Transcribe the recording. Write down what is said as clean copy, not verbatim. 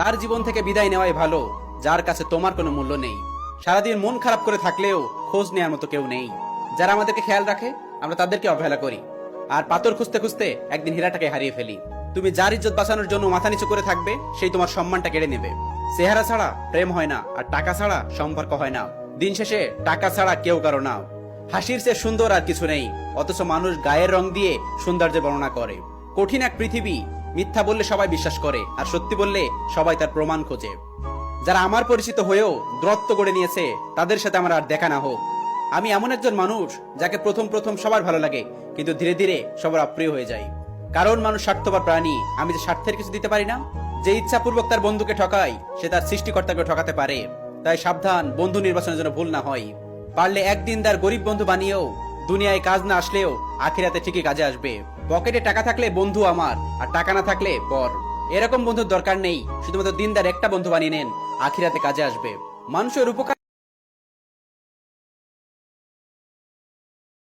তার জীবন থেকে বিদায় নেওয়াই ভালো, যার কাছে তোমার কোনো মূল্য নেই। সারাদিন মন খারাপ করে থাকলেও খোঁজ নেওয়ার মতো কেউ নেই। যারা আমাদেরকে খেয়াল রাখে আমরা তাদেরকে অবহেলা করি, আর পাথর খুঁজতে খুঁজতে একদিন হীরাটাকে হারিয়ে ফেলি। তুমি যার ইজ্জত বাঁচানোর জন্য মাথা নিচু করে থাকবে, সেই তোমার সম্মানটা কেড়ে নেবে। চেহারা ছাড়া প্রেম হয় না, আর টাকা ছাড়া সম্পর্ক হয় না। দিন শেষে টাকা ছাড়া কেউ কারো না। হাসির চেয়ে সুন্দর আর কিছু নেই, অথচ মানুষ গায়ের রং দিয়ে সৌন্দর্যের বর্ণনা করে। কঠিন এক পৃথিবী, মিথ্যা বললে সবাই বিশ্বাস করে, আর সত্যি বললে সবাই তার প্রমাণ খোঁজে। যারা আমার পরিচিত হয়েও দূরত্ব করে নিয়েছে, তাদের সাথে আমার আর দেখা না হোক। আমি এমন একজন মানুষ যাকে প্রথম প্রথম সবার ভালো লাগে, কিন্তু ধীরে ধীরে সবার অপ্রিয় হয়ে যায়। কারণ মানুষ স্বার্থপর প্রাণী, আমি যে স্বার্থের কিছু দিতে পারি না। যে ইচ্ছাপূর্বক তার বন্ধুকে ঠকায়, সে তার সৃষ্টিকর্তাকে ঠকাতে পারে। তাই সাবধান, বন্ধু নির্বাচনের জন্য ভুল না হয়। পারলে একদিন তার গরিব বন্ধু বানিয়েও, দুনিয়ায় কাজ না আসলেও আখিরাতে ঠিকই কাজে আসবে। পকেটে টাকা থাকলে বন্ধু আমার, আর টাকা না থাকলে পর। এরকম বন্ধুর দরকার নেই, শুধুমাত্র দিনদার একটা বন্ধু বানিয়ে নেন, আখিরাতে কাজে আসবে। মানুষের উপকার